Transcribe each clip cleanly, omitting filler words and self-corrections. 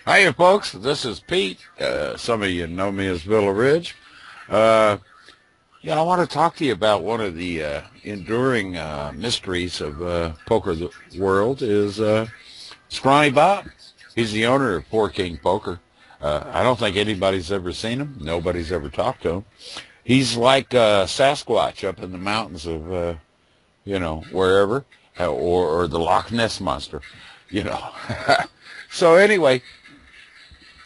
Hiya, folks. This is Pete. Some of you know me as Villa Ridge. I want to talk to you about one of the enduring mysteries of poker world is Scrawny Bob. He's the owner of Four King Poker. I don't think anybody's ever seen him. Nobody's ever talked to him. He's like Sasquatch up in the mountains of, wherever, or the Loch Ness Monster, So anyway,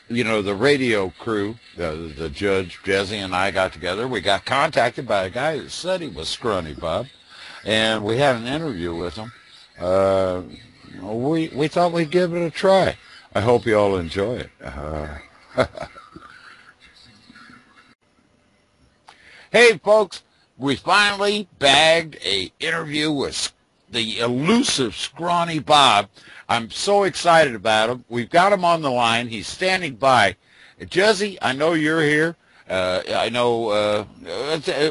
the radio crew, the judge, Jesse, and I got together. We got contacted by a guy who said he was Scrawny Bob, and we had an interview with him. We thought we'd give it a try. I hope you all enjoy it. Hey, folks, we finally bagged an interview with the elusive Scrawny Bob. I'm so excited about him. We've got him on the line. He's standing by. Jesse, I know you're here. I know.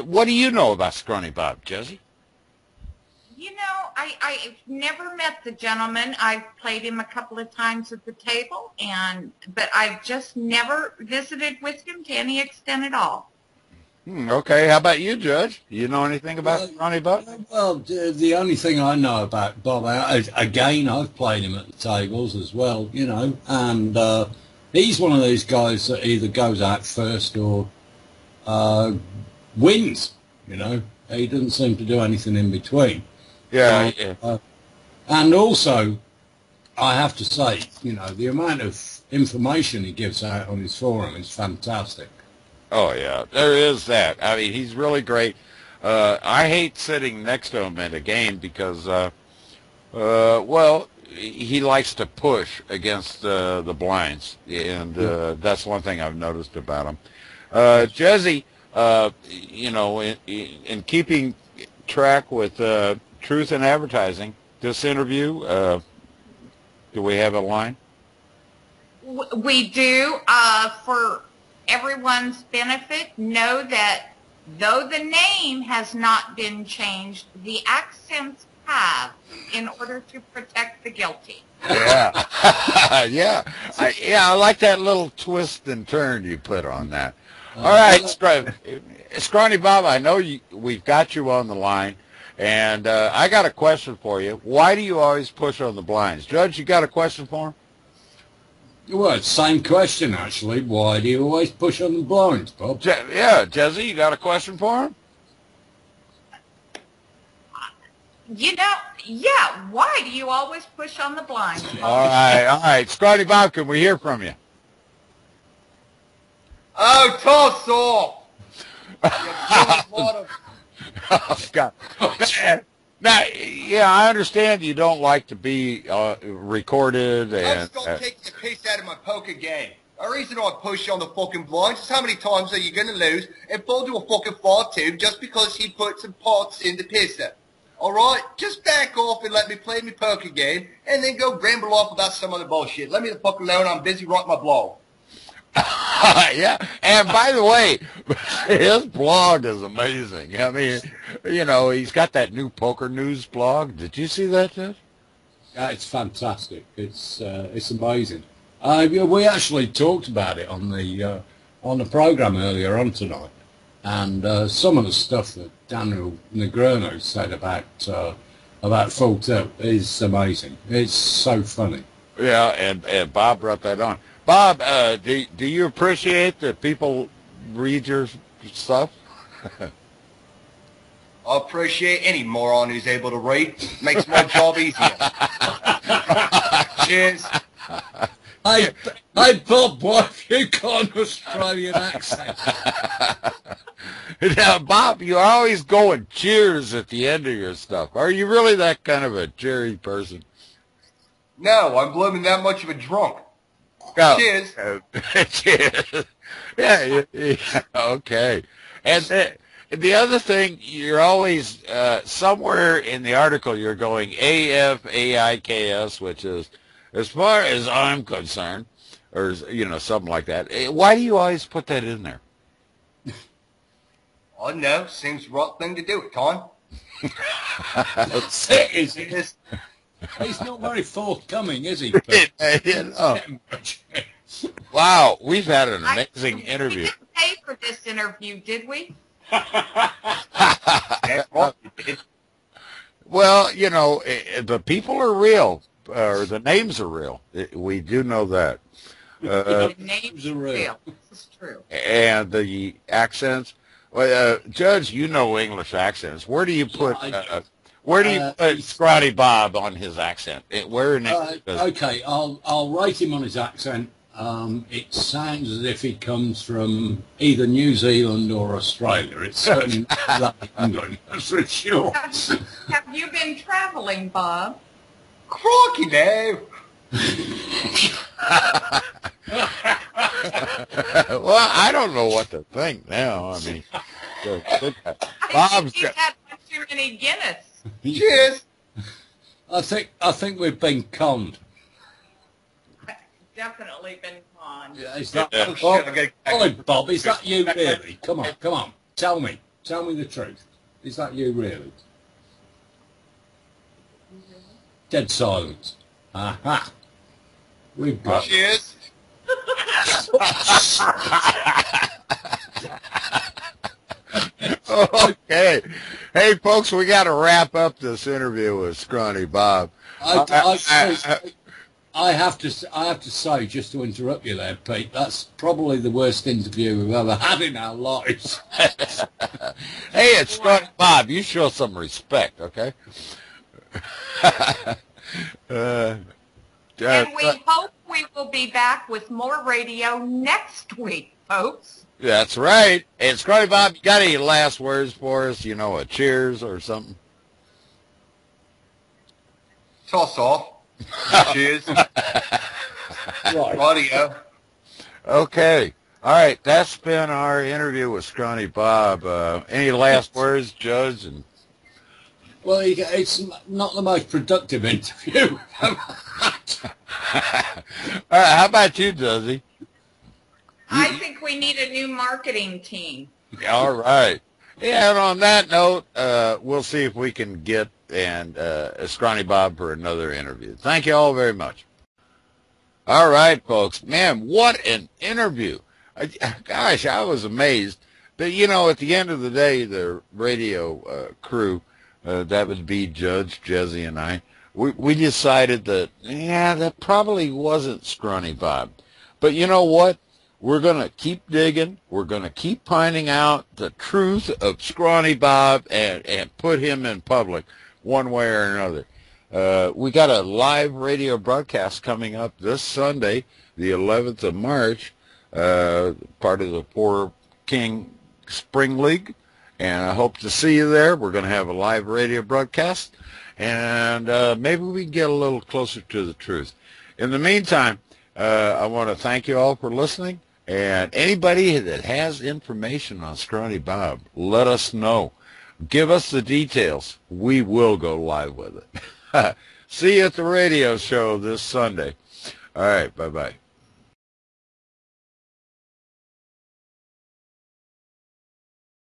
What do you know about Scrawny Bob, Jesse? I've never met the gentleman. I've played him a couple of times at the table, but I've just never visited with him to any extent at all. Okay, how about you, Judge? You know anything about Scrawny Bob? Well, the only thing I know about Bob, again, I've played him at the tables as well, and he's one of those guys that either goes out first or wins, He doesn't seem to do anything in between. Yeah. And also, I have to say, the amount of information he gives out on his forum is fantastic. Oh, yeah, there is that. I mean, he's really great. I hate sitting next to him at a game because, he likes to push against the blinds, and that's one thing I've noticed about him. Jesse, in keeping track with Truth in Advertising, this interview, do we have a line? We do. For everyone's benefit, know that though the name has not been changed, the accents have, in order to protect the guilty. Yeah. I like that little twist and turn you put on that. All right, Scrawny Bob, I know we've got you on the line, and I got a question for you. Why do you always push on the blinds? Judge, you got a question for him? Well, it's the same question, actually. Why do you always push on the blinds, Bob? Jesse, you got a question for him? Why do you always push on the blinds? All right. Scrawny Bob, can we hear from you? Oh, toss off! Oh, God. Now, I understand you don't like to be recorded. I'm just going to take the piss out of my poker game. The reason I push on the fucking blinds is how many times are you going to lose and fall to a fucking 5-2 just because he put some pots in the pisser? Alright? Just back off and let me play my poker game and then go ramble off about some other bullshit. Let me the fuck alone. I'm busy writing my blog. Yeah, and by the way, his blog is amazing. I mean, he's got that new Poker News blog. Did you see that, Judge? Yeah, it's fantastic. It's amazing. We actually talked about it on the program earlier on tonight, and some of the stuff that Daniel Negreanu said about Full Tilt is amazing. It's so funny. Yeah, and Bob brought that on. Bob, do you appreciate that people read your stuff? I appreciate any moron who's able to read. Makes my job easier. Cheers. Hey, Bob, why have you got an Australian accent? Now, Bob, you're always going cheers at the end of your stuff. Are you really that kind of a cheery person? No, I'm blooming that much of a drunk. Oh. Cheers. Cheers. Yeah, okay. And the other thing, you're always, somewhere in the article, you're going AFAIKS, which is, as far as I'm concerned, or, something like that. Why do you always put that in there? I don't know. Seems the right thing to do at time. He's not very forthcoming, is he? Wow, we've had an amazing interview. We didn't pay for this interview, did we? Well, you know, the people are real, or the names are real. We do know that. The names are real. This is true. And the accents. Well, Judge, you know English accents. Where do you put Scrawny Bob on his accent? Where in okay, I'll rate him on his accent. It sounds as if he comes from either New Zealand or Australia. It's certainly not England, that's for sure. Have you been traveling, Bob? Crocky now. Well, I don't know what to think now. I mean, Bob's He's had too many Guinness. Cheers. I think we've been conned. Definitely been conned. Yeah, is that, Oh, shit, Bob, is that you really? Come on. Tell me the truth. Is that you really? Dead silence. Aha. We've got. Cheers. Okay. Hey, folks, we got to wrap up this interview with Scrawny Bob. I have to say, just to interrupt you there, Pete, that's probably the worst interview we've ever had in our lives. Hey, it's Scrawny Bob. You show some respect, okay? And we hope we will be back with more radio next week, folks. That's right. And Scrawny Bob, you got any last words for us? You know, a cheers or something? Toss off. Cheers. Right. Audio. Okay. All right. That's been our interview with Scrawny Bob. Any last words, Judge? And Well, it's not the most productive interview. all right. How about you, Duzzy? I think we need a new marketing team. All right. Yeah, and on that note, we'll see if we can get Scrawny Bob for another interview. Thank you all very much. All right, folks. Man, what an interview. Gosh, I was amazed. But, you know, at the end of the day, the radio crew, that would be Judge, Jesse, and I, we decided that, yeah, that probably wasn't Scrawny Bob. But you know what? We're going to keep digging. We're going to keep finding out the truth of Scrawny Bob and put him in public one way or another. We got a live radio broadcast coming up this Sunday, the 11th of March, part of the Poor King Spring League. And I hope to see you there. We're going to have a live radio broadcast. And maybe we can get a little closer to the truth. In the meantime, I want to thank you all for listening. And anybody that has information on Scrawny Bob, let us know. Give us the details. We will go live with it. See you at the radio show this Sunday. All right, bye-bye.